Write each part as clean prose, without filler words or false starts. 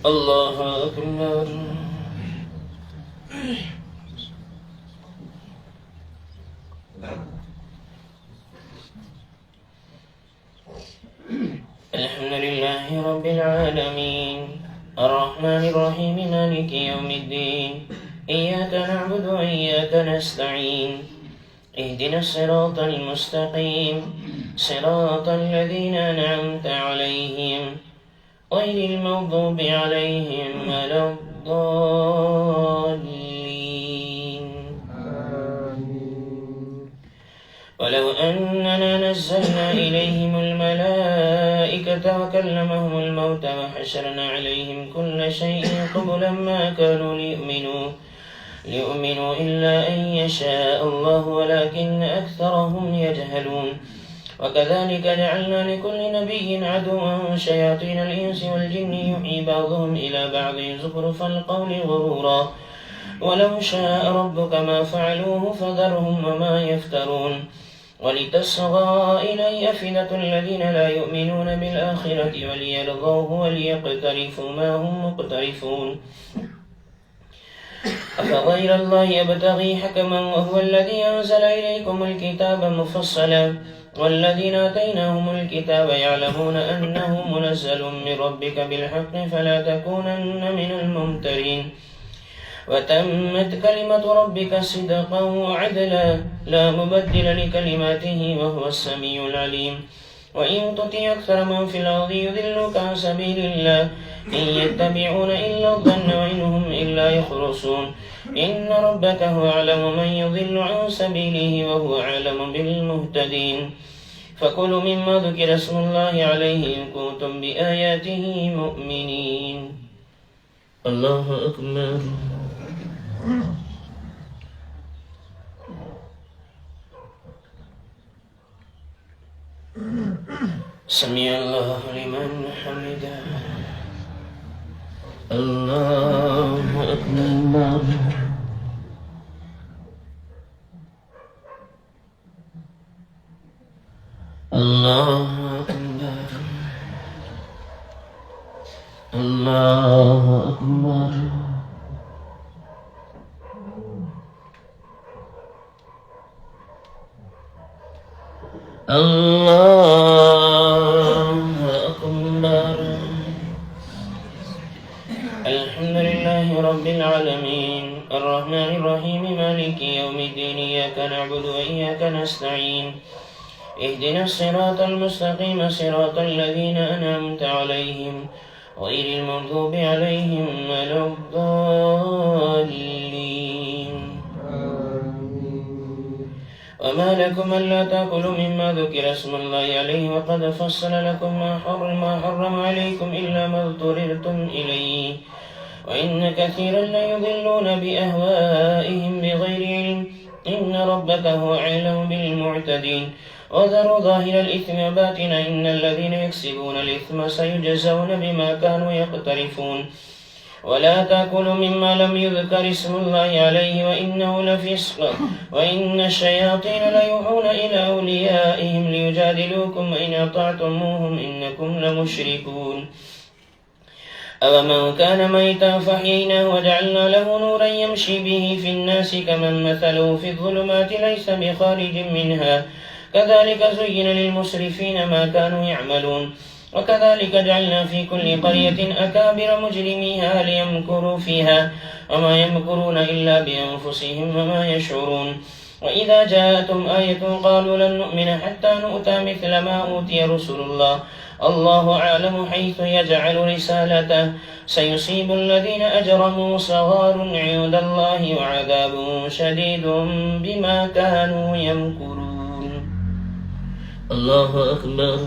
الله أكبر. الحمد لله رب العالمين الرحمن الرحيم مالك يوم الدين إياك نعبد وإياك نستعين اهدنا الصراط المستقيم صراط الذين أنعمت عليهم غير المغضوب عليهم ولا الضالين. ولو أننا نزلنا إليهم الملائكة وكلمهم الموتى وحشرنا عليهم كل شيء قبلا ما كانوا ليؤمنوا إلا أن يشاء الله ولكن أكثرهم يجهلون. وكذلك جعلنا لكل نبي عدوا شياطين الإنس والجن يوحي بعضهم إلى بعض زخرف القول غرورا ولو شاء ربك ما فعلوه فذرهم وما يفترون. ولتصغى إليه أفئدة الذين لا يؤمنون بالآخرة وليرضوه وليقترفوا ما هم مقترفون. أفغير الله يبتغي حكما وهو الذي أنزل إليكم الكتاب مفصلا والذين آتيناهم الكتاب يعلمون أنه منزل من ربك بالحق فلا تكونن من الممترين. وتمت كلمة ربك صدقا وعدلا لا مبدل لكلماته وهو السميع العليم. وإن تطع أكثر من في الأرض يضلوك عن سبيل الله إن يتبعون إلا الظن وإن هم إلا يخرصون. إن ربك هو أعلم من يضل عن سبيله وهو أعلم بالمهتدين. فكلوا مما ذكر اسم الله عليه إن كنتم بآياته مؤمنين. الله أكبر. سمع الله لمن حمده. الله أكبر. الله أكبر. الله أكبر. الله أكبر. الحمد لله رب العالمين الرحمن الرحيم مالك يوم الدين إياك نعبد وإياك نستعين اهدنا الصراط المستقيم صراط الذين أنعمت عليهم غير المغضوب عليهم ولا الضالين. وما لكم ألا تأكلوا مما ذكر اسم الله عليه وقد فصل لكم ما حرم عليكم إلا ما اضطررتم إليه وإن كثيرا ليضلون بأهوائهم بغير علم إن ربك هو أعلم بالمعتدين. وذروا ظاهر الإثم وباطنه إن الذين يكسبون الإثم سيجزون بما كانوا يقترفون. ولا تأكلوا مما لم يذكر اسم الله عليه وإنه لفسق وإن الشياطين ليوحون إلى أوليائهم ليجادلوكم وإن أطعتموهم إنكم لمشركون. أومن كان ميتا فأحييناه وجعلنا له نورا يمشي به في الناس كمن مثله في الظلمات ليس بخارج منها كذلك زين للمسرفين ما كانوا يعملون. وكذلك جعلنا في كل قرية أكابر مجرميها ليمكروا فيها وما يمكرون إلا بأنفسهم وما يشعرون. وإذا جاءتهم آية قالوا لن نؤمن حتى نؤتى مثل ما أوتي رسل الله الله أعلم حيث يجعل رسالته سيصيب الذين أجرموا صغار عند الله وعذاب شديد بما كانوا يمكرون. الله أكبر.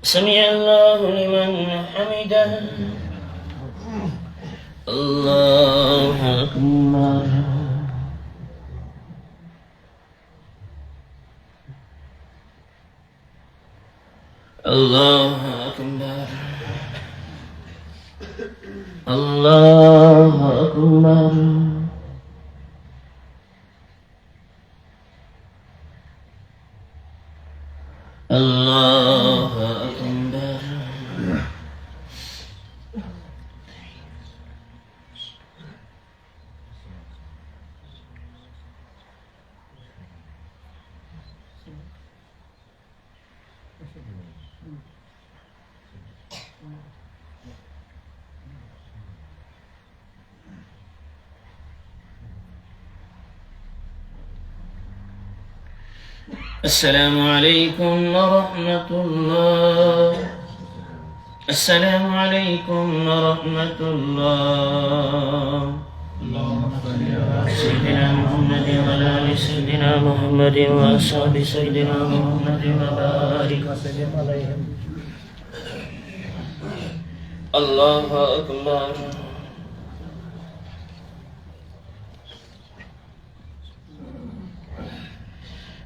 سمع الله لمن حمده. الله أكبر. الله أكبر. الله أكبر. الله أكبر. السلام عليكم ورحمة الله. السلام عليكم ورحمة الله. اللهم صل على سيدنا محمد وعلى آل سيدنا محمد وأصحاب سيدنا محمد وبارك وسلم عليهم. الله أكبر.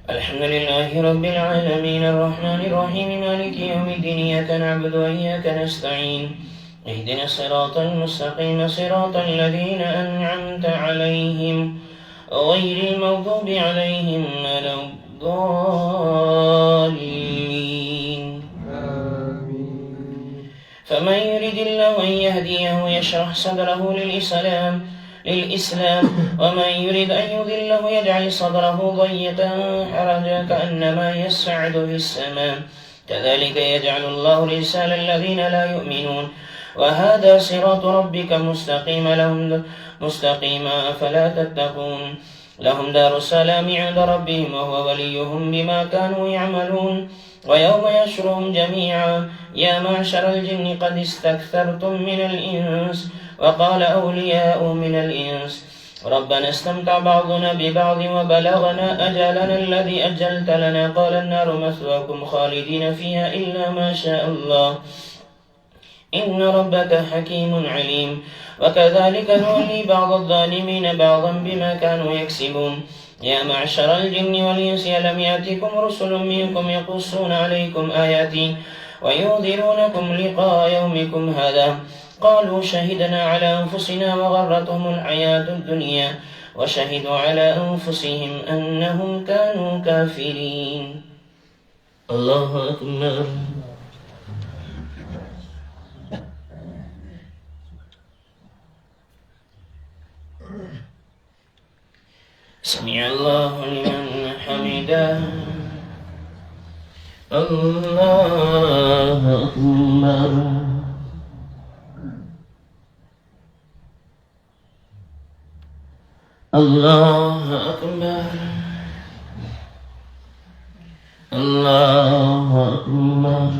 الحمد لله رب العالمين الرحمن الرحيم مالك يوم الدين إياك نعبد وإياك نستعين اهدنا الصراط المستقيم صراط الذين أنعمت عليهم غير المغضوب عليهم ولا الضالين. فمن يرد الله أن يهديه يشرح صدره للإسلام ومن يريد أن يضله يجعل صدره ضيقا حرجا كأنما يصعد في السماء كذلك يجعل الله رسال الذين لا يؤمنون وهذا صراط ربك مستقيما فلا تتقون. لهم دار السلام عند ربهم وهو وليهم بما كانوا يعملون. ويوم يحشرهم جميعا يا معشر الجن قد استكثرتم من الإنس وقال أولياء من الإنس ربنا استمتع بعضنا ببعض وبلغنا أجلنا الذي أجلت لنا قال النار مثواكم خالدين فيها إلا ما شاء الله إن ربك حكيم عليم. وكذلك نولي بعض الظالمين بعضا بما كانوا يكسبون. يا معشر الجن والإنس ألم يأتكم رسل منكم يقصون عليكم آياتي وينذرونكم لقاء يومكم هذا قالوا شهدنا على أنفسنا وغرتهم الحياة الدنيا وشهدوا على أنفسهم أنهم كانوا كافرين. الله أكبر. سمع الله لمن حمده. الله أكبر. الله أكبر. الله أكبر.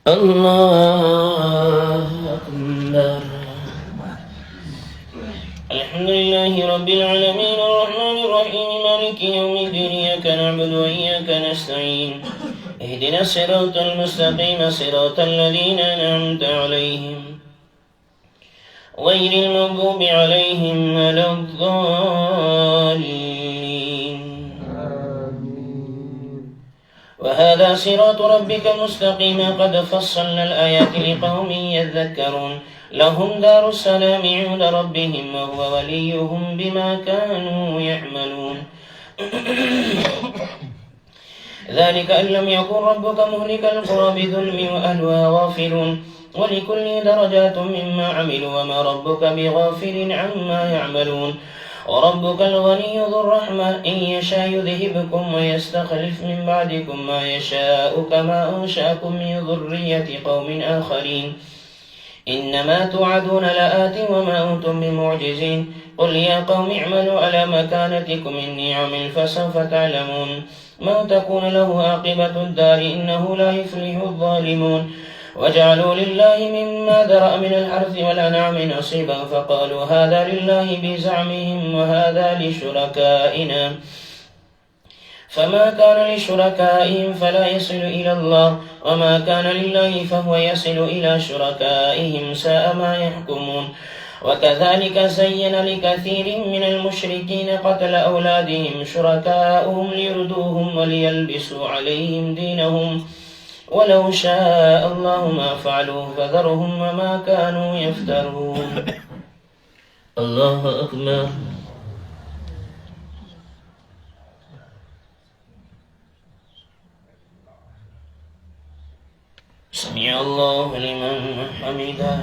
الله أكبر. الحمد لله رب العالمين الرحمن الرحيم مالك يوم الدين إياك نعبد وإياك نستعين اهدنا الصراط المستقيم صراط الذين أنعمت عليهم غير المغضوب عليهم ولا الضالين. وهذا صراط ربك مستقيما قد فصلنا الآيات لقوم يذكرون. لهم دار السلام عند ربهم وهو وليهم بما كانوا يعملون. ذلك أن لم يكن ربك مهلك القرى بظلم وأهلها غافلون ولكل درجات مما عملوا وما ربك بغافل عما يعملون. وربك الغني ذو الرحمة إن يشاء يذهبكم ويستخلف من بعدكم ما يشاء كما أنشأكم من ذرية قوم آخرين إنما توعدون لآت وما أنتم بمعجزين. قل يا قوم اعملوا على مكانتكم إني عامل فسوف تعلمون ما تكون له عاقبة الدار إنه لا يفلح الظالمون. وجعلوا لله مما ذرأ من الحرث والأنعام نصيبا فقالوا هذا لله بزعمهم وهذا لشركائنا فما كان لشركائهم فلا يصل إلى الله وما كان لله فهو يصل إلى شركائهم ساء ما يحكمون. وكذلك زين لكثير من المشركين قتل أولادهم شركاؤهم ليردوهم وليلبسوا عليهم دينهم ولو شاء الله ما فعلوه فذرهم وما كانوا يفترون. الله أكبر. سمع الله لمن حمده.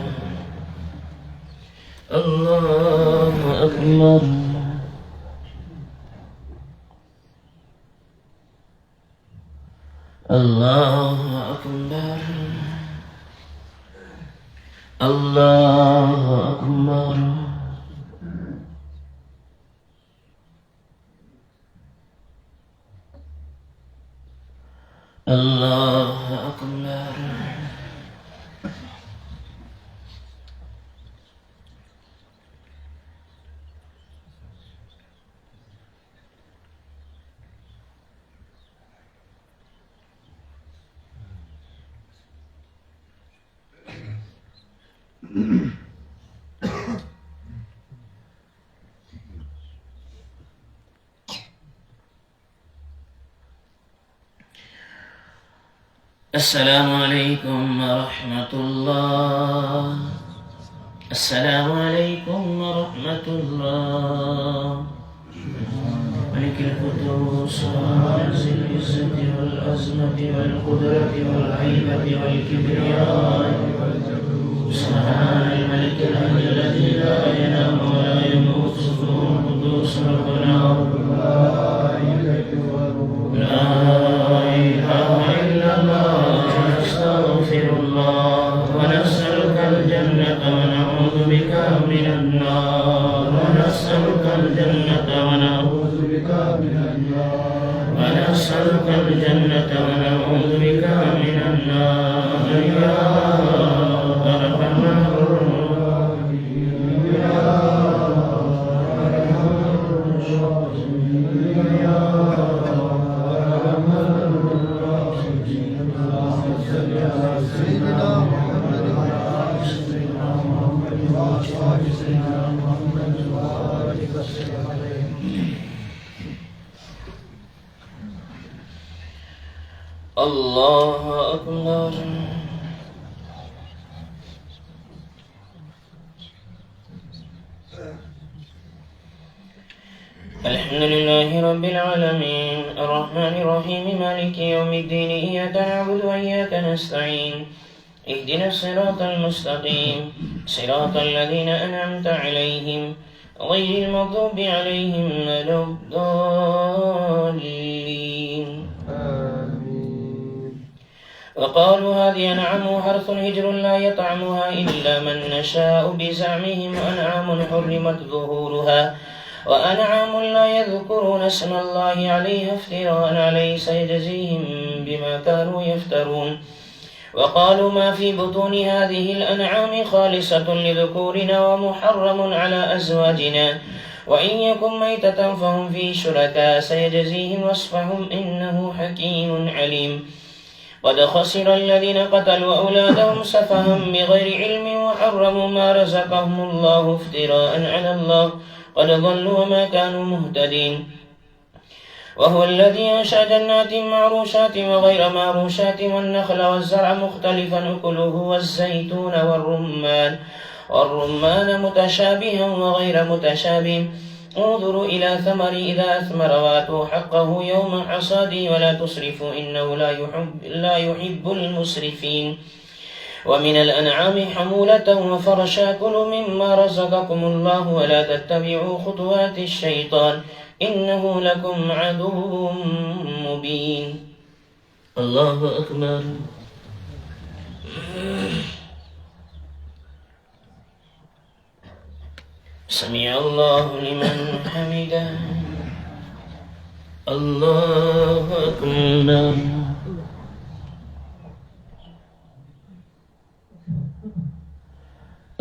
الله أكبر. الله أكبر. الله أكبر. الله أكبر. السلام عليكم ورحمة الله. السلام عليكم ورحمة الله. ملك القدوس وعز العزة والعظمة والقدرة والهيبة والكبرياء. سبحان الملك الحي الذي لا ينام ولا يموت سبحانه القدوس ربنا لا إله إلا الله. نستغفر الله ونسألك الجنة ونعوذ بك من النار. ونسألك الجنة ونعوذ بك من النار. ونسألك الجنة ونعوذ بك من النار يا أرحم الراحمين يا أرحم الراحمين يا أرحم الراحمين. اللهم صل على سيدنا محمد وعلى سيدنا محمد وعلى سيدنا محمد وبارك وسلم عليه. الله أكبر. الحمد لله رب العالمين الرحمن الرحيم مالك يوم الدين إياك نعبد وإياك نستعين اهدنا الصراط المستقيم صراط الذين أنعمت عليهم غير المغضوب عليهم ولا الضالين. وقالوا هذه أنعام حرث هجر لا يطعمها إلا من نشاء بزعمهم وأنعام حرمت ظهورها وأنعام لا يذكرون اسم الله عليها افتراء عليه سيجزيهم بما كانوا يفترون. وقالوا ما في بطون هذه الأنعام خالصة لذكورنا ومحرم على أزواجنا وإن يكن ميتة فهم فيه شركاء سيجزيهم وصفهم إنه حكيم عليم. قد خسر الذين قتلوا أولادهم سفها بغير علم وحرموا ما رزقهم الله افتراء على الله قد ضلوا وما كانوا مهتدين. وهو الذي أنشأ جنات معروشات وغير معروشات والنخل والزرع مختلفا أكله والزيتون والرمان متشابها وغير متشابه انظروا إلى ثمر إذا أثمر وآتوا حقه يوم حصاده ولا تسرفوا إنه لا يحب المسرفين. ومن الأنعام حمولة وفرشا كلوا مما رزقكم الله ولا تتبعوا خطوات الشيطان إنه لكم عدو مبين. الله أكبر. سمع الله لمن حمده. الله أكبر.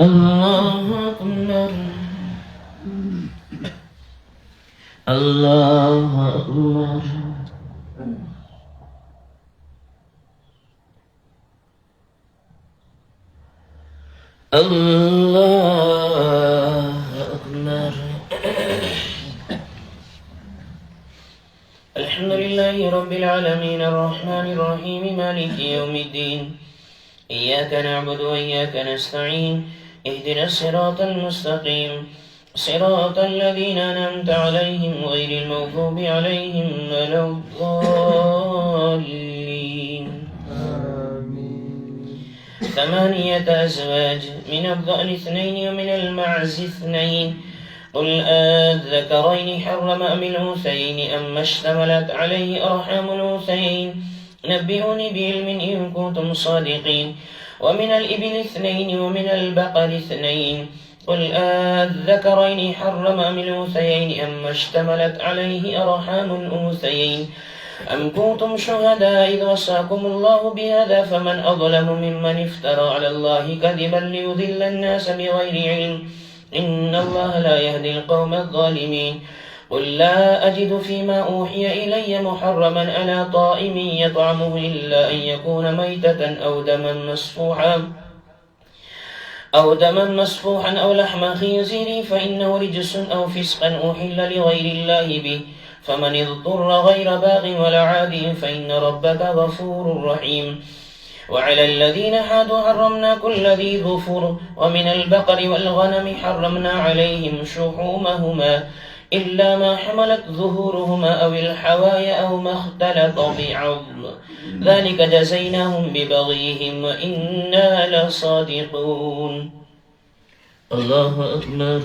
الله أكبر. الله أكبر. الله لله رب العالمين الرحمن الرحيم مالك يوم الدين إياك نعبد وإياك نستعين اهدنا الصراط المستقيم صراط الذين أنعمت عليهم غير المغضوب عليهم ولا الضالين 8 أزواج من الضأن 2 ومن المعز 2 قل أذكرين حرم أم الأنثيين أما اشتملت عليه أرحام الأنثيين نبئوني بعلم إن كنتم صادقين ومن الإبل 2 ومن البقر 2 قل أذكرين حرم أم الأنثيين أما اشتملت عليه أرحام الأنثيين أم كنتم شهداء إذ وصاكم الله بهذا فمن أظلم ممن افترى على الله كذبا ليضل الناس بغير علم إن الله لا يهدي القوم الظالمين قل لا أجد فيما أوحي إلي محرما على طائم يطعمه إلا أن يكون ميتة أو دما مسفوحا أو لحم خنزير فإنه رجس أو فسقا أحل لغير الله به فمن اضطر غير باغ ولا عاد فإن ربك غفور رحيم وعلى الذين حادوا حرمنا كل ذي ظفر ومن البقر والغنم حرمنا عليهم شحومهما إلا ما حملت ظهورهما أو الحوايا أو ما اختلط بعظم ذلك جزيناهم ببغيهم وإنا لصادقون. الله أكبر.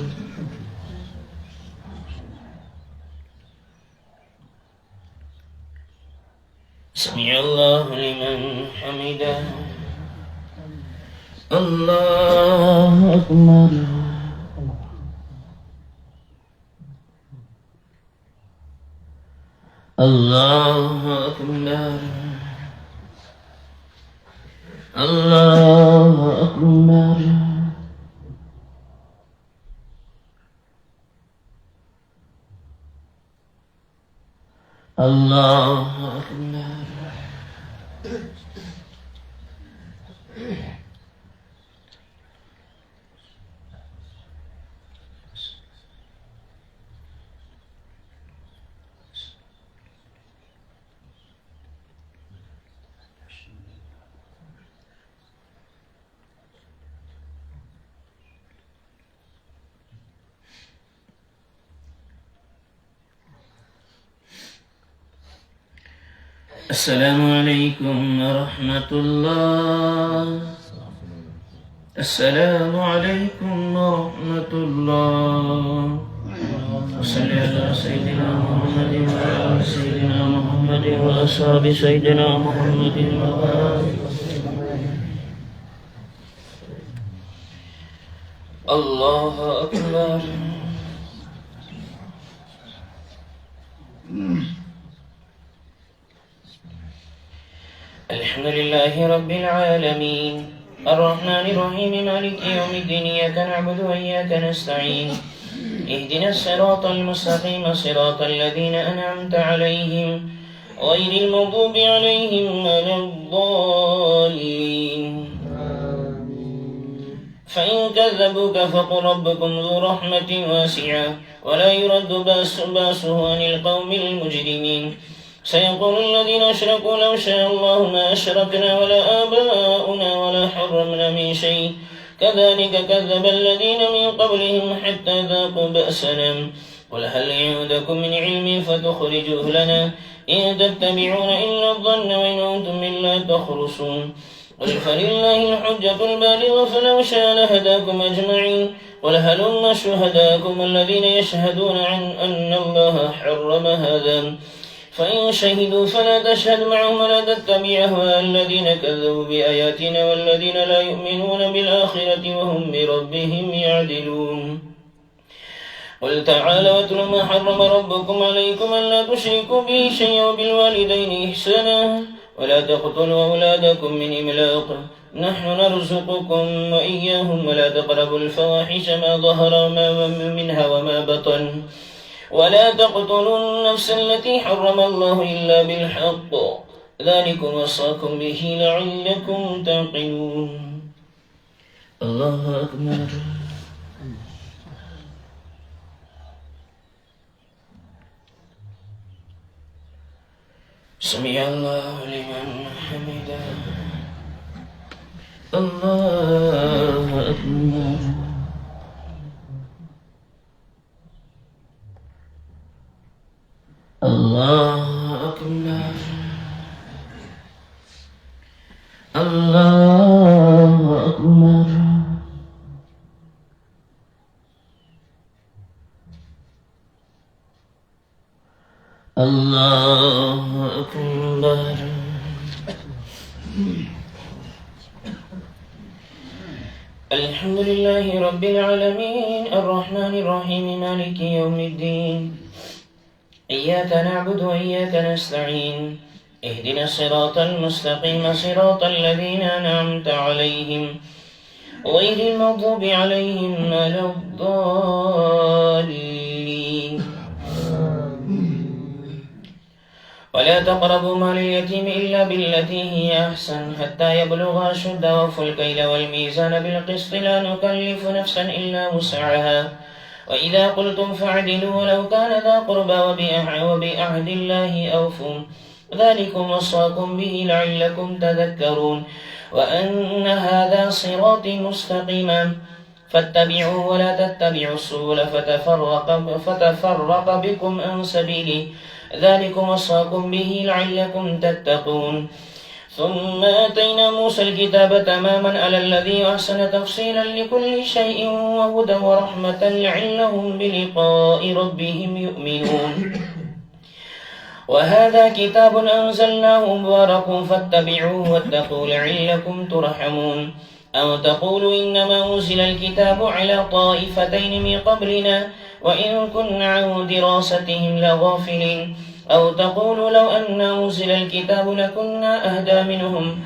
سمع الله لمن حمده. الله أكبر. الله أكبر. الله أكبر. الله أكبر. السلام عليكم ورحمة الله. السلام عليكم ورحمة الله. وصل على سيدنا محمد وعلى سيدنا محمد وأصحاب سيدنا محمد الله أكبر. الحمد لله رب العالمين الرحمن الرحيم مالك يوم الدين إياك نعبد وإياك نستعين اهدنا الصراط المستقيم صراط الذين أنعمت عليهم غير المغضوب عليهم ولا الضالين. فإن كذبوك فقل ربكم ذو رحمة واسعة ولا يرد بأسه عن القوم المجرمين. سيقول الذين أشركوا لو شاء الله ما أشركنا ولا آباؤنا ولا حرمنا من شيء كذلك كذب الذين من قبلهم حتى ذاقوا بأسنا قل هل عندكم من علم فتخرجوه لنا إن تتبعون إلا الظن وإن أنتم إلا تخرصون. قل فلله الحجة البالغة فلو شاء لهداكم أجمعين. قل هلم شهداكم الذين يشهدون عن أن الله حرم هذا فإن شهدوا فلا تشهد معهم ولا تتبع أهواء الذين كذبوا بآياتنا والذين لا يؤمنون بالآخرة وهم بربهم يعدلون. قل تعالوا واتل ما حرم ربكم عليكم ألا تشركوا به شيئا وبالوالدين إحسانا ولا تقتلوا أولادكم من إملاق نحن نرزقكم وإياهم ولا تقربوا الفواحش ما ظهر منها وما بطن ولا تقتلوا النفس التي حرم الله إلا بالحق ذلكم وصاكم به لعلكم تعقلون. الله أكبر. سمع الله لمن حمده. الله أكبر. الله أكبر. الله أكبر. الله أكبر. الحمد لله رب العالمين الرحمن الرحيم مالك يوم الدين إياك نعبد وإياك نستعين اهدنا الصراط المستقيم صراط الذين أنعمت عليهم غير المغضوب عليهم ولا الضالين. ولا تقربوا مال اليتيم إلا بالتي هي أحسن حتى يبلغ أشده وأوفوا الكيل والميزان بالقسط لا نكلف نفسا إلا وسعها وإذا قلتم فاعدلوا ولو كان ذا قربى وبعهد الله أوفوا ذلكم وصاكم به لعلكم تذكرون. وأن هذا صراطي مستقيما فاتبعوه ولا تتبعوا السبل فتفرق بكم عن سبيله ذلكم وصاكم به لعلكم تتقون. ثم آتينا موسى الكتاب تماما على الذي أحسن تفصيلا لكل شيء وهدى ورحمة لعلهم بلقاء ربهم يؤمنون. وهذا كتاب أنزلناه مبارك فاتبعوه واتقوا لعلكم ترحمون. أو تقولوا إنما أنزل الكتاب على طائفتين من قبلنا وإن كنا عن دراستهم لغافلين. أو تقولوا لو أن أنزل الكتاب لكنا أهدى منهم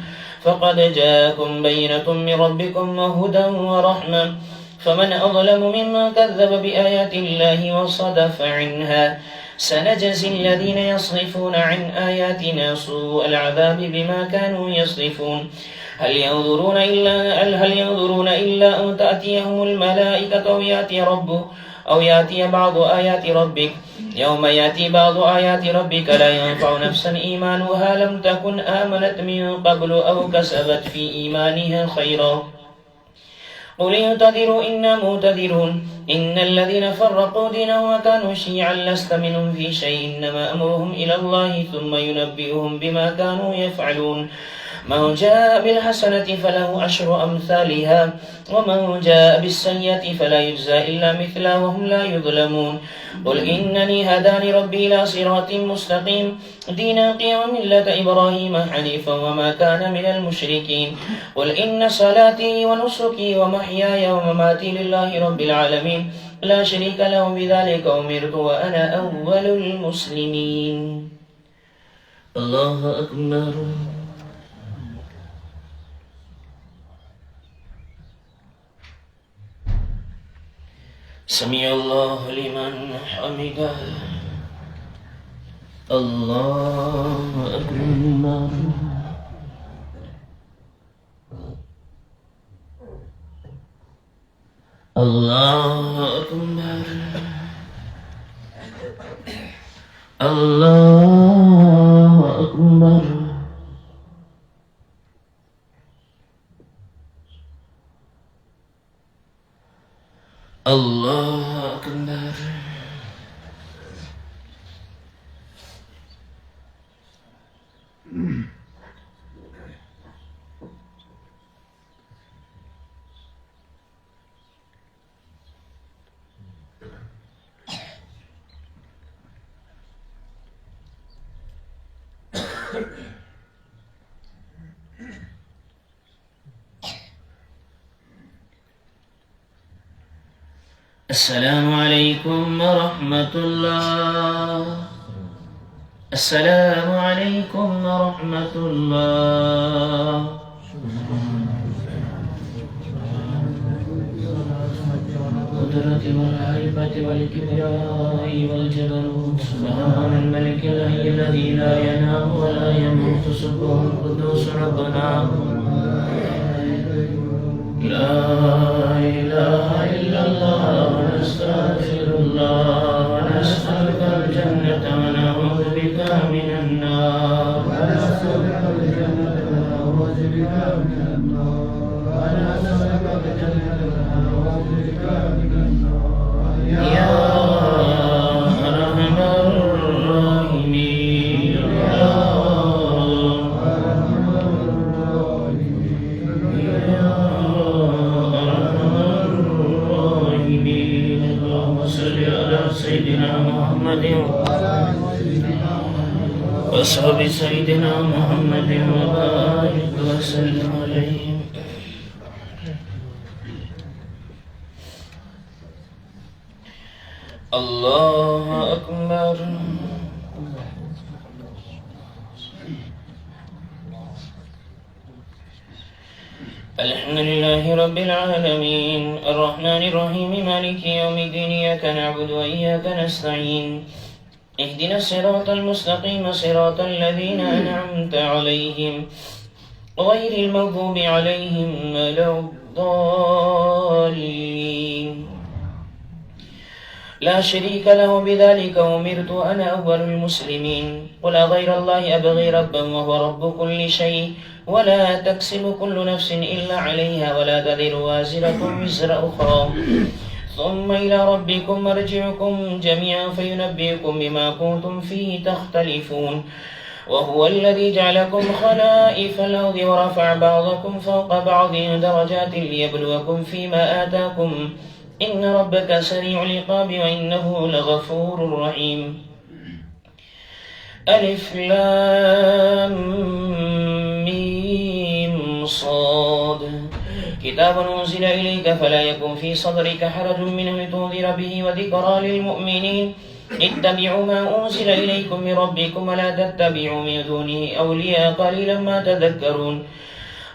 فقد جاءكم بينة من ربكم وهدى ورحمة فمن أظلم ممن كذب بآيات الله وصدف عنها. سنجزي الذين يصرفون عن آياتنا سوء العذاب بما كانوا يصرفون. هل ينظرون إلا أن تأتيهم الملائكة أو يأتي بعض آيات ربك يوم يأتي بعض آيات ربك لا ينفع نفسا إيمانها لم تكن آمنت من قبل أو كسبت في إيمانها خيرا. قل انتظروا إنا منتظرون. إن الذين فرقوا دينهم وكانوا شيعا لست منهم في شيء إنما أمرهم إلى الله ثم ينبئهم بما كانوا يفعلون. من جاء بالحسنة فله أشر أمثالها ومن جاء بالسيئة فلا يجزى إلا مثلها وهم لا يظلمون. قل إنني هداني ربي إلى صراط مستقيم دينا قيما ملة إبراهيم حنيفا وما كان من المشركين. قل إن صلاتي ونسكي ومحياي ومماتي لله رب العالمين لا شريك له بذلك أمرت وأنا أول المسلمين. الله أكبر. سمع الله لمن حمده. الله أكبر. الله أكبر. الله أكبر. الله أكبر. السلام عليكم ورحمة الله. السلام عليكم ورحمة الله. القدرة والهيبة والكبرياء والجبروت سبحان الملك الحي الذي لا ينام ولا يموت سبحان القدوس ربنا لا إله إلا الله ونستغفر الله ونسألك الجنة ونعوذ بك من النار. وأصحاب سيدنا محمد وبارك وسلم عليهم. الله أكبر. الحمد لله رب العالمين الرحمن الرحيم مالك يوم الدين إياك نعبد وإياك نستعين اهدنا الصراط المستقيم صراط الذين أنعمت عليهم غير المغضوب عليهم ولا الضالين. لا شريك له بذلك أمرت أنا أول المسلمين. قل غير الله أبغي ربا وهو رب كل شيء ولا تكسب كل نفس إلا عليها ولا تذر وازرة وزر أخرى ثم إلى ربكم مرجعكم جميعا فينبئكم بما كنتم فيه تختلفون. وهو الذي جعلكم خلائف الأرض ورفع بعضكم فوق بعض درجات ليبلوكم فيما آتاكم إن ربك سريع العقاب وإنه لغفور رحيم. ألف لام ميم صاد كتاب أنزل إليك فلا يكن في صدرك حرج منه لتنذر به وذكرى للمؤمنين. اتبعوا ما أنزل إليكم من ربكم ولا تتبعوا من دونه أولياء قليلا ما تذكرون.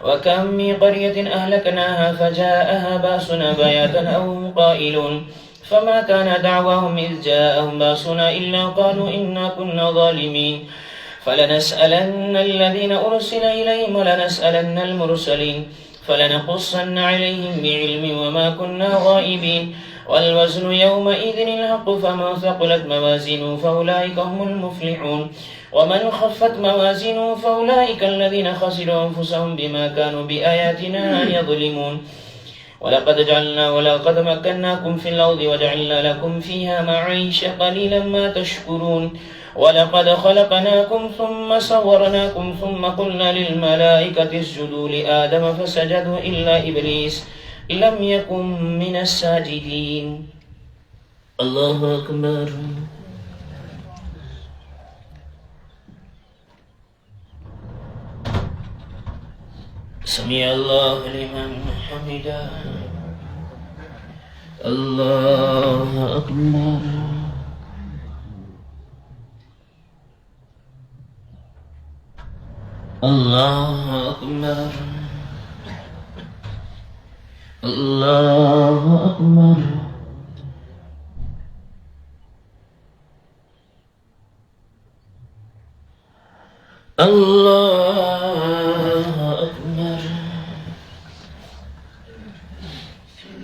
وكم من قرية أهلكناها فجاءها باسنا بياتا أو هم قائلون فما كان دعواهم إذ جاءهم باسنا إلا قالوا إنا كنا ظالمين. فلنسألن الذين أرسل إليهم ولنسألن المرسلين فلنقصن عليهم بعلم وما كنا غائبين. والوزن يومئذ الحق فمن ثقلت موازينه فأولئك هم المفلحون ومن خفت موازينه فأولئك الذين خسروا أنفسهم بما كانوا بآياتنا يظلمون. ولقد مكناكم في الأرض وجعلنا لكم فيها معيشة قليلا ما تشكرون. ولقد خلقناكم ثم صورناكم ثم قلنا للملائكة اسجدوا لآدم فسجدوا إلا إبليس لم يكن من الساجدين. الله أكبر. سمع الله لمن حمده. الله أكبر. الله أكبر. الله أكبر. الله أكبر.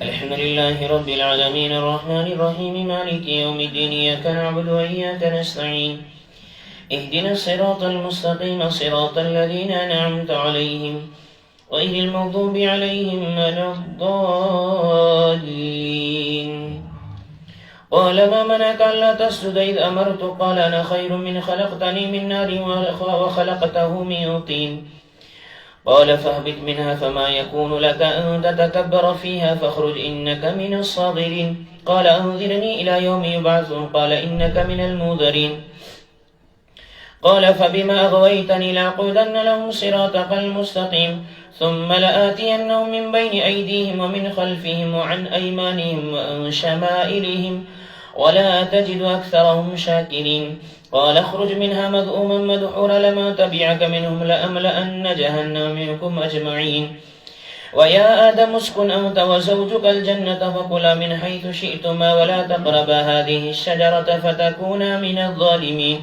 الحمد لله رب العالمين الرحمن الرحيم مالك يوم الدين إياك نعبد وإياك نستعين اهدنا الصراط المستقيم صراط الذين أنعمت عليهم غير المغضوب عليهم ولا الضالين. قال ما منعك ألا تسجد إذ أمرت قال أنا خير من خلقتني من نار وخلقته من طين. قال فاهبط منها فما يكون لك أن تتكبر فيها فاخرج إنك من الصاغرين. قال أنظرني إلى يوم يبعثون قال إنك من المنذرين. قال فبما أغويتني لأقعدن لهم صراطك المستقيم ثم لآتينهم من بين أيديهم ومن خلفهم وعن أيمانهم وعن شمائلهم ولا تجد أكثرهم شاكرين. قال اخرج منها مذءوما مدحورا لمن تبعك منهم لأملأن جهنم منكم أجمعين. ويا آدم اسكن أنت وزوجك الجنة فكلا من حيث شئتما ولا تقربا هذه الشجرة فتكونا من الظالمين.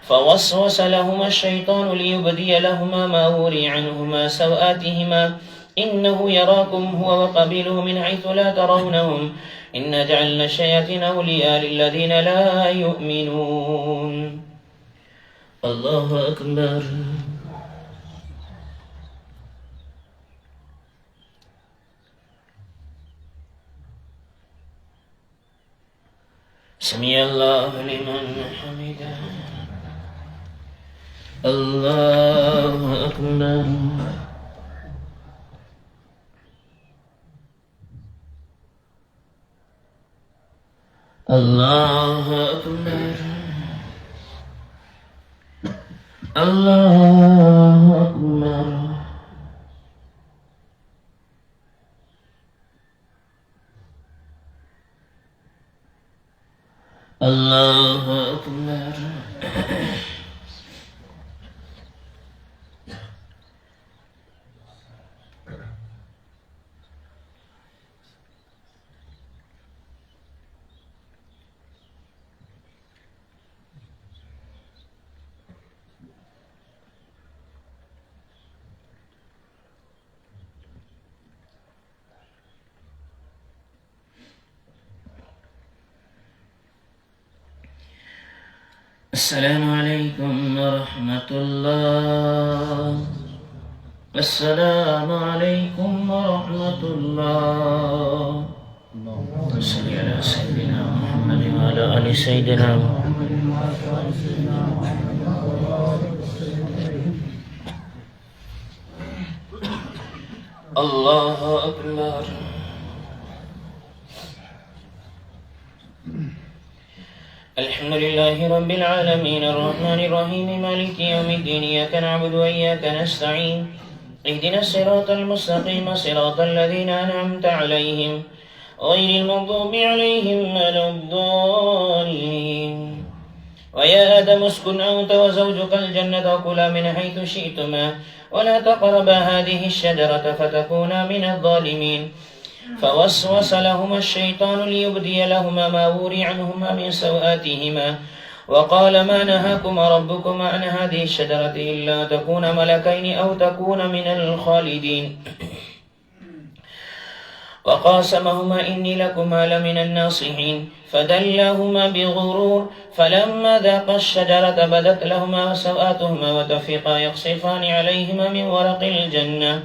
فوسوس لهما الشيطان ليبدي لهما ما وري عنهما سوآتهما إنه يراكم هو وقبيله من حيث لا ترونهم إنا جعلنا الشياطين أولياء للذين لا يؤمنون. الله أكبر. سمع الله لمن حمده. الله أكبر. الله أكبر. الله أكبر. الله أكبر. السلام عليكم ورحمة الله. السلام عليكم ورحمة الله. صل على سيدنا محمد وعلى آل سيدنا محمد. الله أكبر. الحمد لله رب العالمين الرحمن الرحيم مالك يوم الدين إياك نعبد وإياك نستعين اهدنا الصراط المستقيم صراط الذين أنعمت عليهم غير المغضوب عليهم ولا الضالين. ويا آدم اسكن أنت وزوجك الجنة وكلا من حيث شئتما ولا تقربا هذه الشجرة فتكونا من الظالمين. فوسوس لهما الشيطان ليبدي لهما ما وري عنهما من سوآتهما وقال ما نهاكما ربكما عن هذه الشجرة إلا تكونا ملكين أو تكونا من الخالدين. وقاسمهما إني لكما لمن الناصحين فدلاهما بغرور فلما ذاقا الشجرة بدت لهما سوآتهما وتفقا يخصفان عليهما من ورق الجنة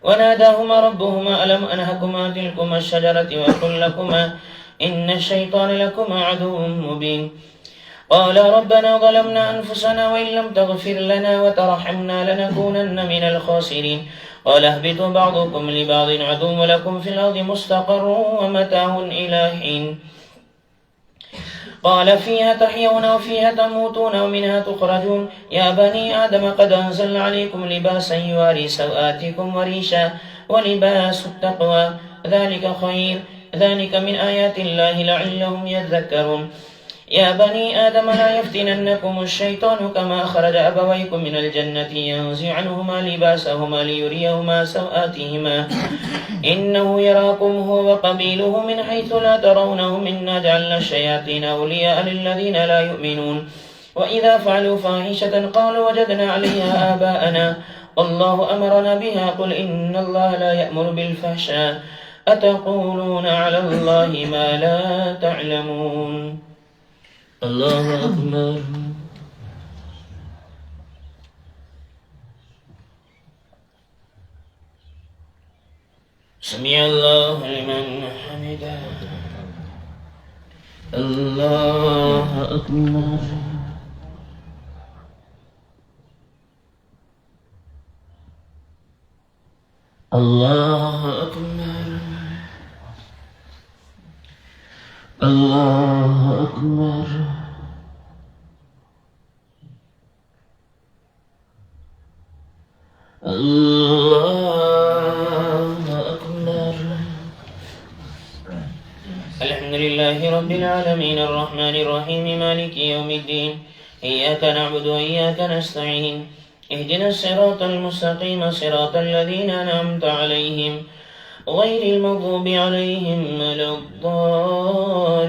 وناداهما ربهما ألم أنهكما عن تلكما الشجرة وأقل لكما إن الشيطان لكما عدو مبين. قال ربنا ظلمنا أنفسنا وإن لم تغفر لنا وترحمنا لنكونن من الخاسرين. قال اهبطوا بعضكم لبعض عدو لكم في الأرض مستقر ومتاع إلى حين. قال فيها تحيون وفيها تموتون ومنها تخرجون. يا بني آدم قد أنزلنا عليكم لباسا يواري سوآتكم وريشا ولباس التقوى ذلك خير ذلك من آيات الله لعلهم يذكرون. يا بني آدم لا يفتننكم الشيطان كما أخرج أبويكم من الجنة ينزع عنهما لباسهما ليريهما سوآتهما إنه يراكم هو وقبيله من حيث لا ترونهم إنا جعلنا الشياطين أولياء للذين لا يؤمنون. وإذا فعلوا فاحشة قالوا وجدنا عليها آباءنا والله أمرنا بها قل إن الله لا يأمر بالفحشاء أتقولون على الله ما لا تعلمون. الله أكبر. سمع الله لمن حمده. الله أكبر. الله أكبر. الله أكبر. الله أكبر. الحمد لله رب العالمين الرحمن الرحيم مالك يوم الدين إياك نعبد وإياك نستعين اهدنا الصراط المستقيم صراط الذين أنعمت عليهم غير المغضوب عليهم ولا الضالين.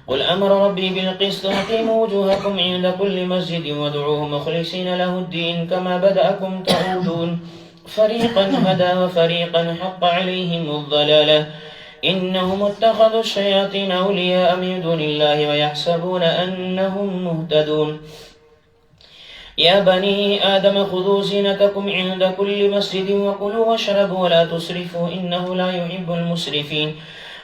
قل أمر ربي بالقسط أقيموا وجوهكم عند كل مسجد وادعوه مخلصين له الدين كما بدأكم تعودون. فريقا هدى وفريقا حق عليهم الضلالة إنهم اتخذوا الشياطين أولياء من دون الله ويحسبون أنهم مهتدون. يا بني آدم خذوا زينتكم عند كل مسجد وكلوا واشربوا ولا تسرفوا إنه لا يحب المسرفين.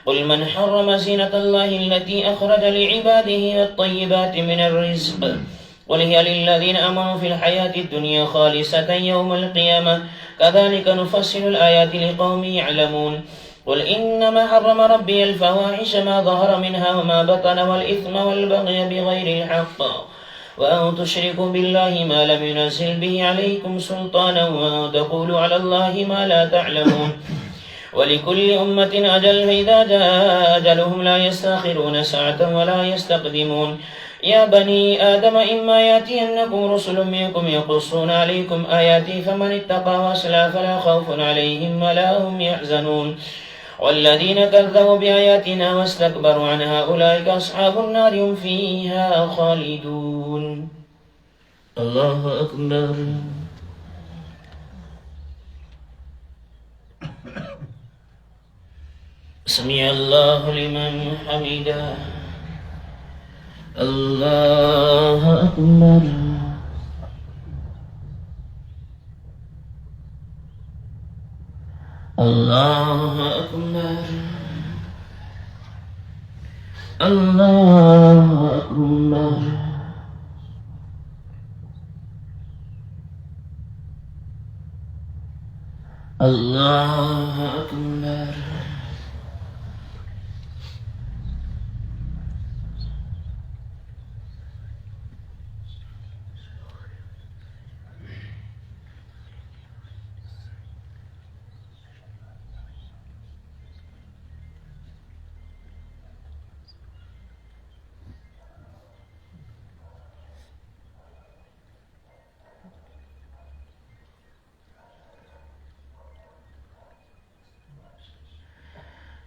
قل من حرم زينة الله التي أخرج لعباده والطيبات من الرزق قل هي للذين آمنوا في الحياة الدنيا خالصة يوم القيامة كذلك نفصل الآيات لقوم يعلمون. قل إنما حرم ربي الفواحش ما ظهر منها وما بطن والإثم والبغي بغير الحق وأن تشركوا بالله ما لم ينزل به عليكم سلطانا وأن تقولوا على الله ما لا تعلمون ولكل أمة أجل فإذا جاء أجلهم لا يستأخرون ساعة ولا يستقدمون يا بني آدم إما يأتينكم رسل منكم يقصون عليكم آياتي فمن اتقى وأصلح فلا خوف عليهم ولا هم يحزنون والذين كذبوا بآياتنا واستكبروا عنها أولئك أصحاب النار هم فيها خالدون. الله أكبر. سمع الله لمن حمده. الله أكبر. الله أكبر. الله أكبر. الله أكبر.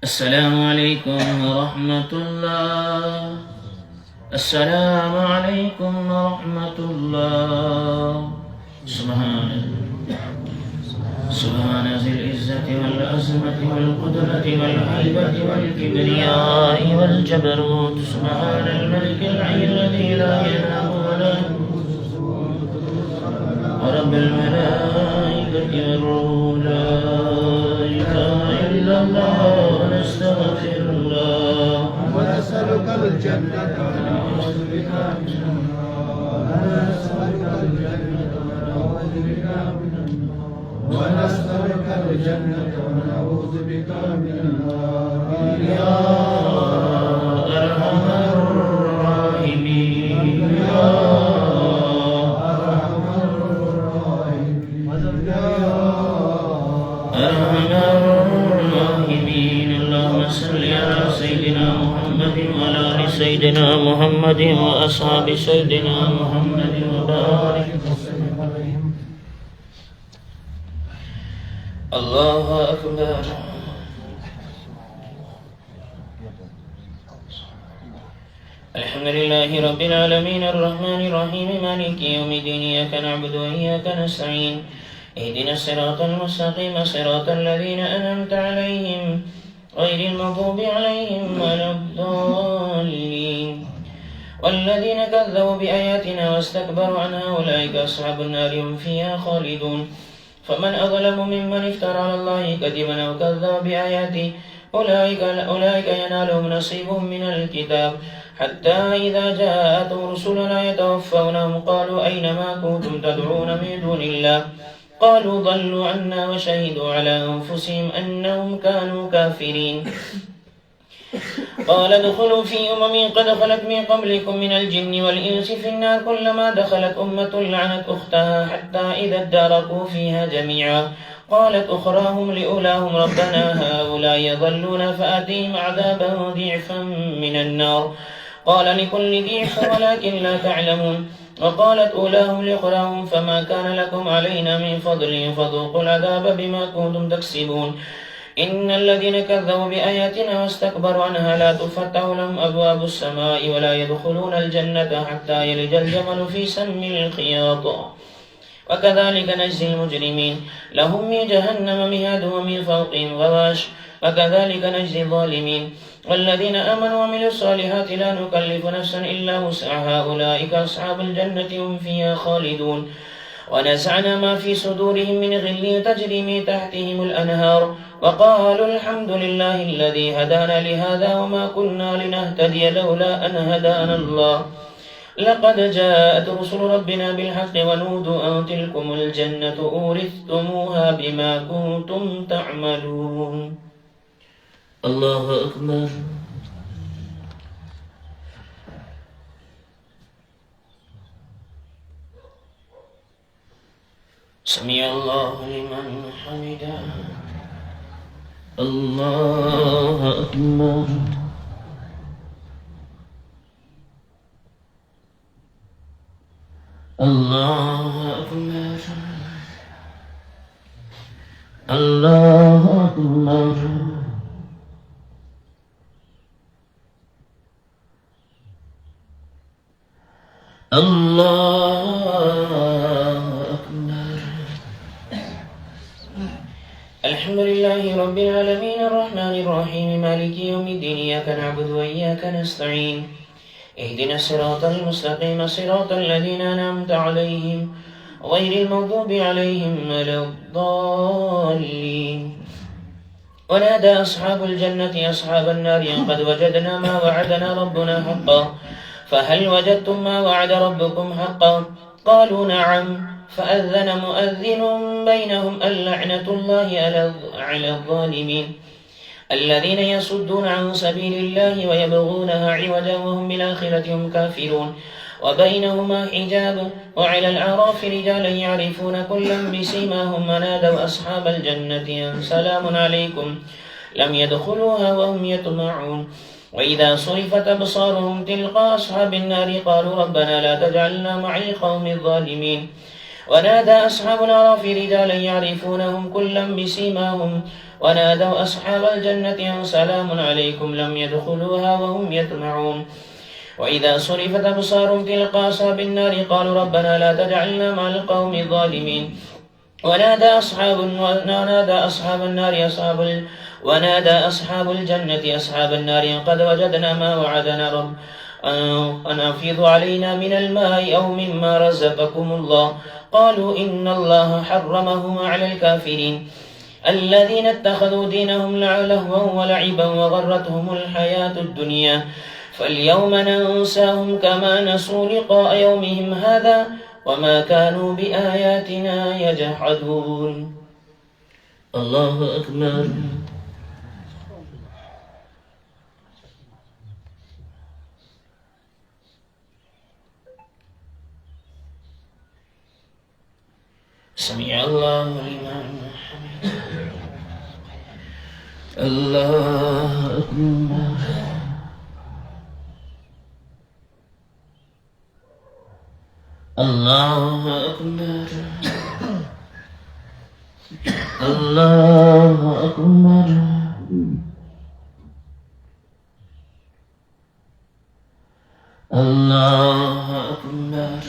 السلام عليكم ورحمة الله. السلام عليكم ورحمة الله. سبحان ذي العزة والعظمة والقدرة والهيبة والكبرياء والجبروت. سبحان الملك الحي الذي لا ينام ولا ورب الملائكة والروح. لا إله إلا الله ونستغفر الله ونسألك الجنة ونعوذ بك من النار. ونسألك الجنة ونعوذ بك من النار. ونسألك الجنة ونعوذ بك من النار. يا أرحم الراحمين. يا أرحم الراحمين. أرحم الراحمين. اللهم صل على سيدنا محمد وعلى آل سيدنا محمد وأصحاب سيدنا محمد وبارك وسلم عليهم. الله أكبر. الحمد لله رب العالمين الرحمن الرحيم مالك يوم الدين إياك نعبد وإياك نستعين اهدنا الصراط المستقيم صراط الذين أنعمت عليهم غير المغضوب عليهم ولا الضالين والذين كذبوا بآياتنا واستكبروا عنها أولئك أصحاب النار هم فيها خالدون. فمن أظلم ممن افترى على الله كذبا أو كذب بآياته أولئك ينالهم نصيبهم من الكتاب حتى إذا جاءتهم رسلنا يتوفونهم قالوا أين ما كنتم تدعون من دون الله قالوا ضلوا عنا وشهدوا على أنفسهم أنهم كانوا كافرين. قال ادخلوا في قد خلت من قبلكم من الجن والإنس في النار كلما دخلت أمة لعنت أختها حتى إذا اداركوا فيها جميعا قالت أخراهم لأولاهم ربنا هؤلاء يضلون فآتيهم عذابا ضعفا من النار قال لكل ضعف ولكن لا تعلمون. وقالت أولاهم لأخراهم فما كان لكم علينا من فضل فذوقوا العذاب بما كنتم تكسبون. إن الذين كذبوا بآياتنا واستكبروا عنها لا تفتح لهم أبواب السماء ولا يدخلون الجنة حتى يلج الجمل في سم الخياط وكذلك نجزي المجرمين لهم من جهنم مهاد ومن فوقهم غواش وكذلك نجزي الظالمين. والذين آمنوا وعملوا الصالحات لا نكلف نفسا إلا وسعها أولئك أصحاب الجنة هم فيها خالدون. ونزعنا ما في صدورهم من غل تجري من تحتهم الأنهار وقالوا الحمد لله الذي هدانا لهذا وما كنا لنهتدي لولا أن هدانا الله لقد جاءت رسل ربنا بالحق ونودوا أن تلكم الجنة أورثتموها بما كنتم تعملون. الله أكبر. سمع الله لمن حمده. الله أكبر. الله أكبر. الله أكبر. الله أكبر. الحمد لله رب العالمين الرحمن الرحيم مالك يوم الدين إياك نعبد وإياك نستعين اهدنا الصراط المستقيم صراط الذين أنعمت عليهم غير المغضوب عليهم ولا الضالين. ونادى أصحاب الجنة أصحاب النار قد وجدنا ما وعدنا ربنا حقا فهل وجدتم ما وعد ربكم حقا؟ قالوا نعم. فأذن مؤذن بينهم اللعنة الله على الظالمين الذين يصدون عن سبيل الله ويبغونها عوجا وهم بالآخرة هم كافرون وبينهما حجاب. وعلى الأعراف رجالا يعرفون كلا بسيماهم ونادوا أصحاب الجنة أن سلام عليكم لم يدخلوها وهم يطمعون. وإذا صرفت أبصارهم تلقى أصحاب النار قالوا ربنا لا تجعلنا مع القوم الظالمين. ونادى أصحاب الأعراف رجالا يعرفونهم كلا بسيماهم ونادوا أصحاب الجنة أن سلام عليكم لم يدخلوها وهم يطمعون. وإذا صرفت أبصارهم تلقى أصحاب النار قالوا ربنا لا تجعلنا مع القوم الظالمين. ونادى أصحاب الجنة أصحاب النار قد وجدنا ما وعدنا رب أن أفيض علينا من الماء أو مما رزقكم الله. قالوا إن الله حرمهما على الكافرين الذين اتخذوا دينهم لهوا ولعبا وغرتهم الحياة الدنيا فاليوم ننساهم كما نسوا لقاء يومهم هذا وما كانوا بآياتنا يجحدون. الله أكبر. سمع الله لمن حمده. الله أكبر. الله أكبر. الله أكبر. الله أكبر.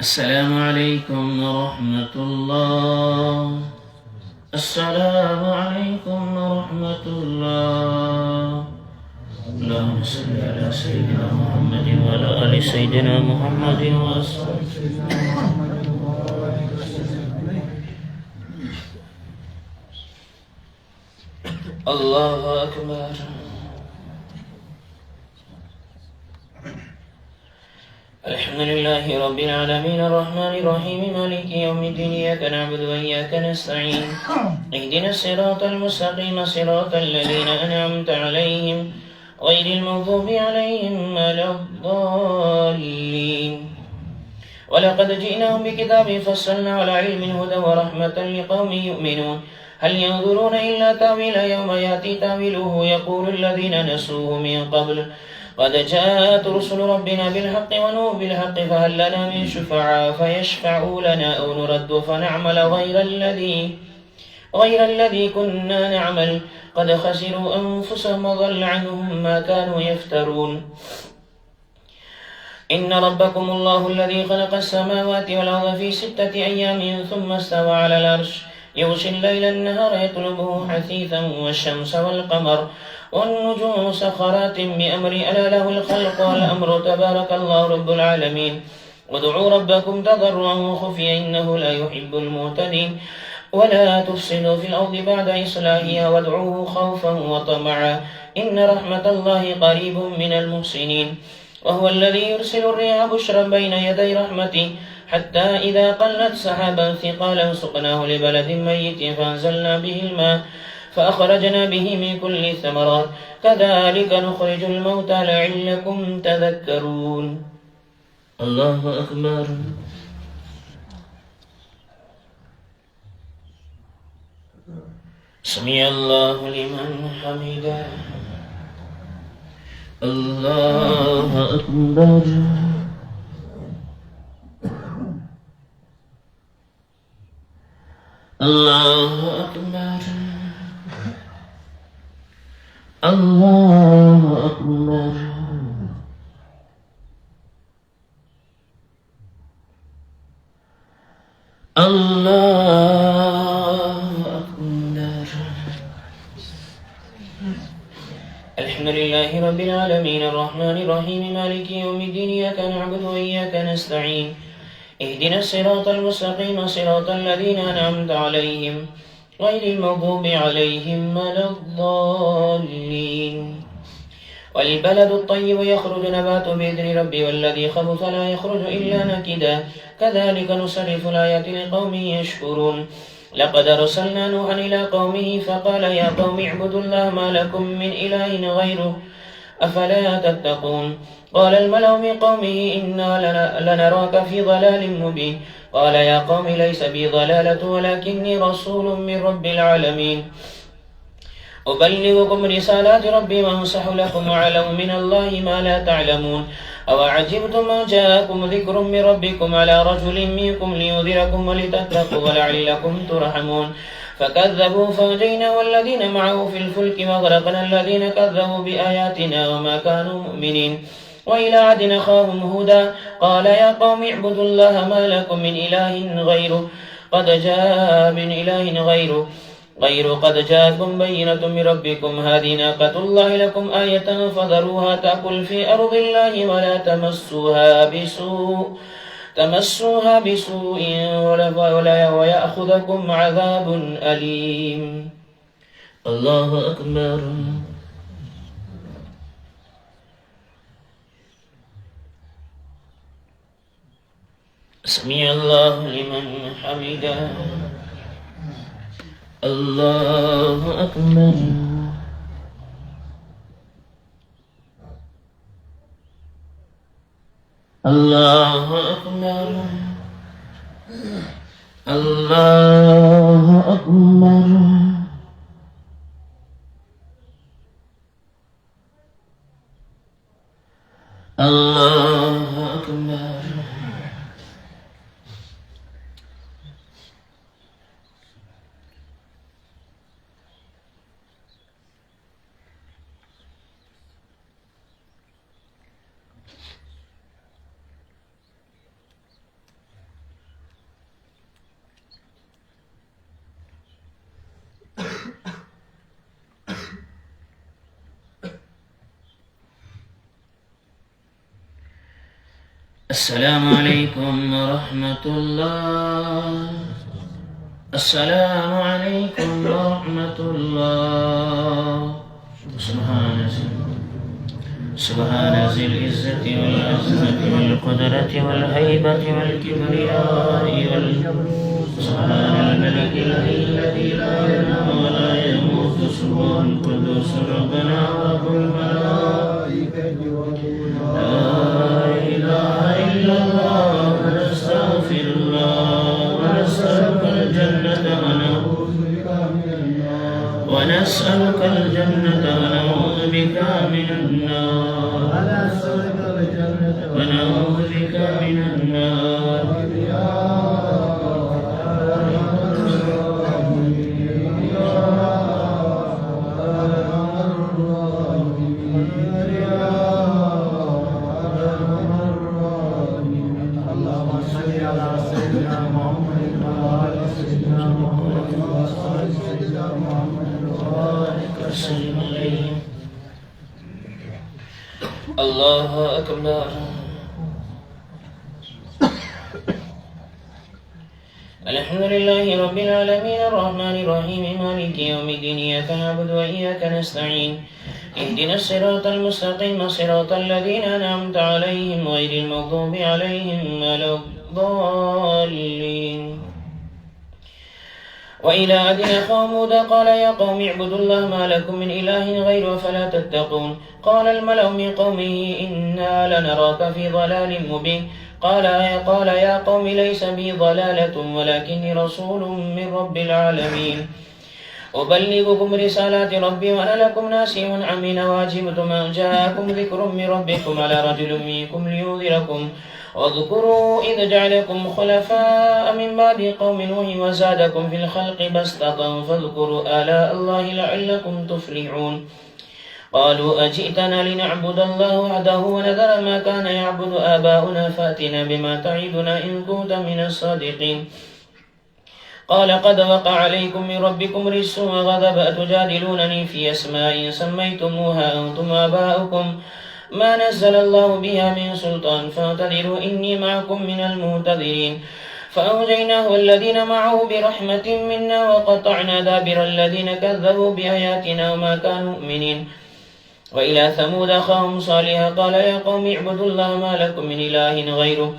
السلام عليكم ورحمة الله. السلام عليكم ورحمة الله. اللهم صل على سيدنا محمد وعلى آل سيدنا محمد وأصحابه. الله أكبر. الحمد لله رب العالمين الرحمن الرحيم مالك يوم الدين إياك نعبد وإياك نستعين اهدنا الصراط المستقيم صراط الذين أنعمت عليهم غير المغضوب عليهم ولا الضالين. ولقد جئناهم بكتاب فصلنا على علم هدى ورحمة لقوم يؤمنون. هل ينظرون إلا تأويل يوم يأتي تأويله يقول الذين نسوه من قبل قد جاءت رسل ربنا بالحق ونؤمن بالحق فهل لنا من شفعاء فيشفعوا لنا أو نرد فنعمل غير الذي كنا نعمل قد خسروا أنفسهم وضل عنهم ما كانوا يفترون. إن ربكم الله الذي خلق السماوات والأرض في 6 أيام ثم استوى على العرش يغشي الليل النهار يطلبه حثيثا والشمس والقمر والنجوم مسخرات بأمر ألا له الخلق والأمر تبارك الله رب العالمين. وادعوا ربكم تضرعا وخفيا إنه لا يحب المعتدين. ولا تفسدوا في الأرض بعد إصلاحها وادعوه خوفا وطمعا إن رحمة الله قريب من المحسنين وهو الذي يرسل الرياح بشرا بين يدي رحمته حتى إذا قلت سحابا ثقالا سقناه لبلد ميت فأنزلنا به الماء فأخرجنا به من كل الثمرات كذلك نخرج الموتى لعلكم تذكرون. الله أكبر. سمع الله لمن حمده. الله أكبر. الله أكبر. الله أكبر. الله أكبر. الحمد لله رب العالمين الرحمن الرحيم مالك يوم الدين إياك نعبد وإياك نستعين اهدنا الصراط المستقيم صراط الذين أنعمت عليهم غير المغضوب عليهم ولا الضالين. والبلد الطيب يخرج نباته بإذن ربي والذي خبث لا يخرج إلا نكدا كذلك نصرف الآيات لقوم يشكرون. لقد أرسلنا نوحا إلى قومه فقال يا قوم اعبدوا الله ما لكم من إله غيره أفلا تتقون. قال الملأ من قومه إنا لنراك في ضلال مبين. قال يا قوم ليس بي ضلالة ولكني رسول من رب العالمين أبلغكم رسالات ربي وأنصح لكم وأعلم من الله ما لا تعلمون. أوعجبتم ما جاءكم ذكر من ربكم على رجل منكم لينذركم ولتتقوا ولعلكم ترحمون. فكذبوا فأنجينا والذين معه في الفلك وأغرقنا الذين كذبوا بآياتنا وما كانوا مؤمنين. وإلى عاد أخاهم هودا قال يا قوم اعبدوا الله ما لكم من إله غيره قد جاءكم بينة من ربكم هذه ناقة الله لكم آية فذروها تأكل في أرض الله ولا تمسوها بسوء ويأخذكم عذاب أليم. الله أكبر. سمع الله لمن حمده. الله أكبر. الله أكبر. الله أكبر. الله أكبر. السلام عليكم ورحمة الله. السلام عليكم ورحمة الله. سبحان ذي العزة والعظمة والقدرة والهيبة والكبرياء سبحان الملك الذي لا ينام ولا يموت سبحان القدوس ربنا رب الملائكة لا إله إلا الله ونستغفر الله ونسألك الجنة ونسألك الجنة ونعوذ بك من النار ونعوذ بك من النار. الله أكبر. الحمد الحمد لله رب العالمين الرحمن الرحيم مالك يوم الدين إياك نعبد وإياك نستعين اهدنا الصراط المستقيم صراط الذين أنعمت عليهم غير المغضوب عليهم ولا الضالين. وإلى عاد أخاهم هودا قال يا قوم اعبدوا الله ما لكم من إله غيره فلا تتقون. قال الملأ من قومه إنا لنراك في ضلال مبين. قال يا قوم ليس بي ضلالة ولكني رسول من رب العالمين أبلغكم رسالات ربي وأنا لكم ناصح أمين وعجبتم أن جاءكم ذكر من ربكم على رجل منكم لينذركم واذكروا إذ جعلكم خلفاء من بعد قوم نوح وزادكم في الخلق بسطة فاذكروا آلاء الله لعلكم تفلحون. قالوا أجئتنا لنعبد الله وحده ونذر ما كان يعبد آباؤنا فأتنا بما تعدنا إن كنت من الصادقين. قال قد وقع عليكم من ربكم رجس وغضب أتجادلونني في أسماء سميتموها أنتم وآباؤكم ما نزل الله بها من سلطان فاعتذروا إني معكم من المنتظرين. فأنجيناه والذين معه برحمة منا وقطعنا دابر الذين كذبوا بآياتنا وما كانوا مؤمنين. وإلى ثمود أخاهم صالحا قال يا قوم اعبدوا الله ما لكم من إله غيره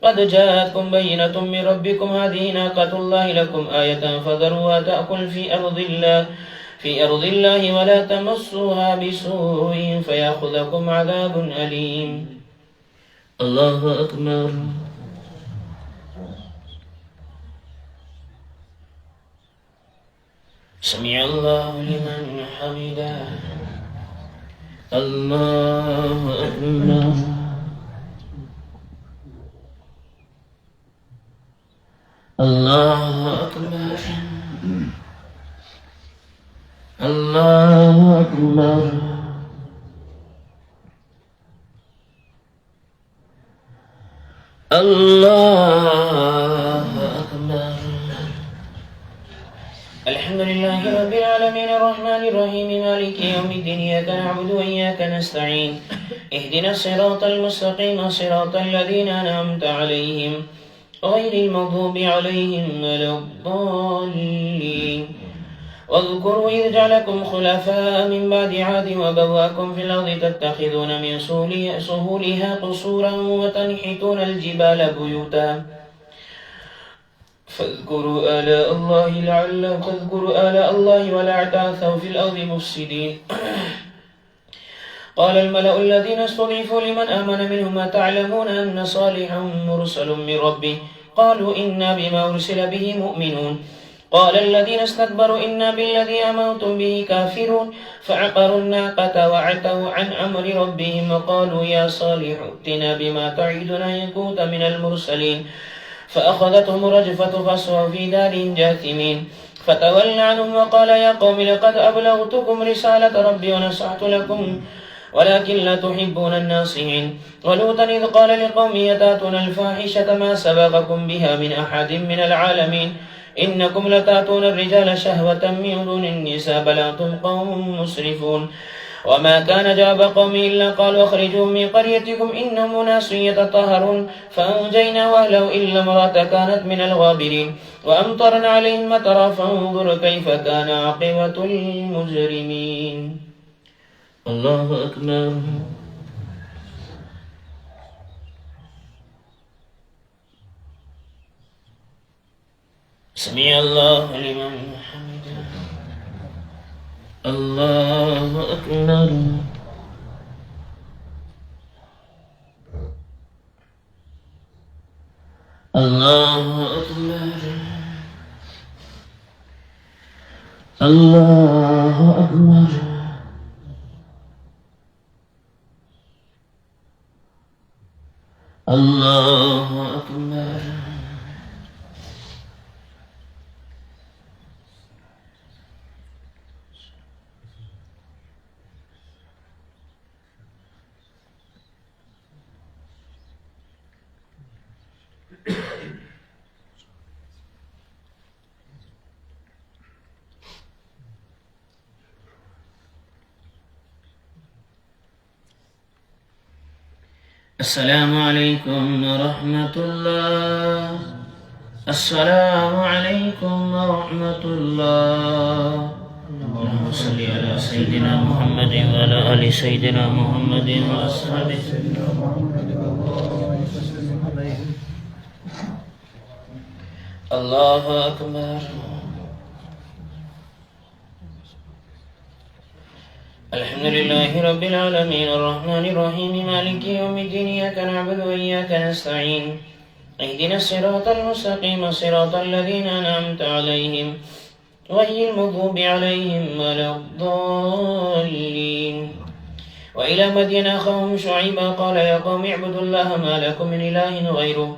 قد جاءتكم بينة من ربكم هذه ناقة الله لكم آية فذروها تأكل في أرض الله ولا تمسوها بسوء فيأخذكم عذاب أليم. الله أكبر. سمع الله لمن حمده. الله أكبر. الله أكبر. الله أكبر. الله أكبر. الحمد لله رب العالمين الرحمن الرحيم مالك يوم الدين إياك نعبد وإياك نستعين اهدنا الصراط المستقيم صراط الذين أنعمت عليهم غير المغضوب عليهم ولا الضالين. واذكروا إذ جعلكم خلفاء من بعد عاد وبواكم في الأرض تتخذون من سهولها قصورا وتنحتون الجبال بيوتا فاذكروا آلاء الله ولا تعثوا في الأرض مفسدين. قال الملأ الذين استضعفوا لمن آمن منهم أتعلمون أن صالحا مرسل من ربه قالوا إنا بما أرسل به مؤمنون. قال الذين استكبروا إنا بالذي آمنتم به كافرون فعقروا الناقة وعتوا عن أمر ربهم وقالوا يا صالح ائتنا بما تعدنا إن كنت من المرسلين فأخذتهم رجفة فأصبحوا في دارهم جاثمين. فتولى عنهم وقال يا قوم لقد أبلغتكم رسالة ربي ونصحت لكم ولكن لا تحبون الناصحين. ولوطا إذ قال لقومه أتاتون الفاحشة ما سبقكم بها من أحد من العالمين إنكم لتأتون الرجال شهوة من دون النساء بل أنتم قوم مسرفون. وما كان جواب قومه إلا قالوا أخرجوهم من قريتكم إنهم أناس يتطهرون فأنجينا وأهله إلا امرأته كانت من الغابرين وأمطرنا عليهم مطرا فانظر كيف كان عاقبة المجرمين. الله أكبر. سمع الله لمن حمده. الله أكبر. الله أكبر. الله أكبر. الله أكبر. السلام عليكم ورحمة الله. السلام عليكم ورحمة الله. اللهم صل على سيدنا محمد وعلى آل سيدنا محمد وأصحابه. الله أكبر. الحمد لله رب العالمين الرحمن الرحيم مالك يوم الدين إياك نعبد وإياك نستعين اهدنا الصراط المستقيم صراط الذين أنعمت عليهم غير المغضوب عليهم ولا الضالين. وإلى مدين أخاهم شعيبا قال يا قوم اعبدوا الله ما لكم من إله غيره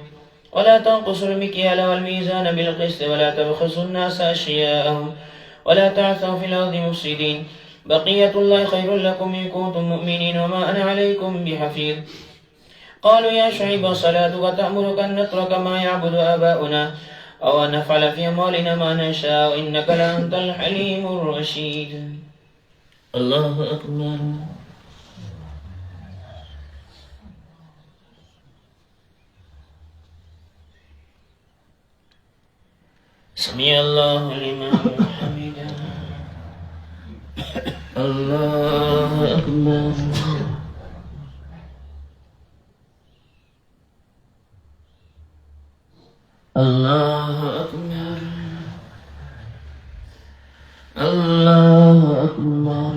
ولا تنقصوا المكيال والميزان بالقسط ولا تبخسوا الناس أشياءهم ولا تعثوا في الأرض مفسدين. بقية الله خير لكم إن كنتم مؤمنين وما أنا عليكم بحفيظ. قالوا يا شعيب صلاتك تأمرك أن نترك ما يعبد آباؤنا أو أن نفعل في أموالنا ما نشاء إنك لأنت الحليم الرشيد. الله أكبر. سمع الله لمن حمده. الله أكبر. الله أكبر. الله أكبر.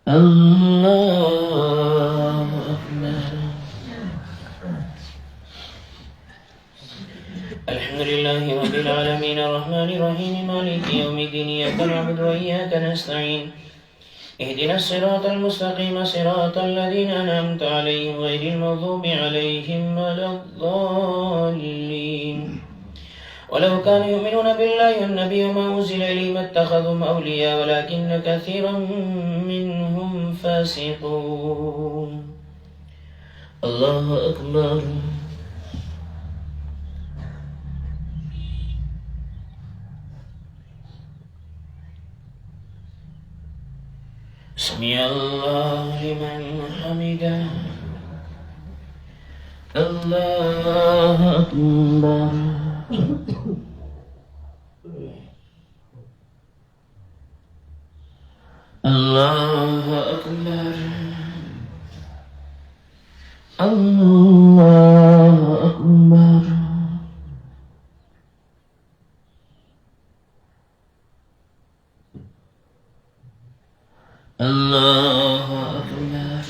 الله أكبر. الحمد لله رب العالمين الرحمن الرحيم مالك يوم الدين إياك نعبد وإياك نستعين اهدنا الصراط المستقيم صراط الذين أنعمت عليهم غير المغضوب عليهم ولا الضالين. ولو كانوا يؤمنون بالله والنبي وما أنزل إليه ما اتخذهم أولياء ولكن كثيرا منهم فاسقون. الله أكبر. سمع الله لمن حمده. الله أكبر. الله أكبر. الله أكبر. الله أكبر.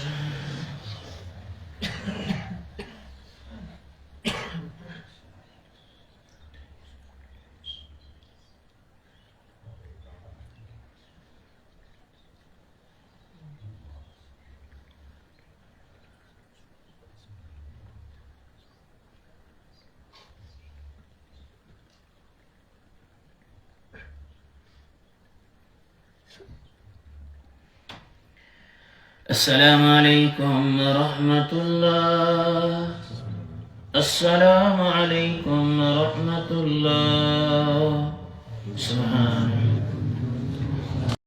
السلام عليكم ورحمة الله. السلام عليكم ورحمة الله. سبحان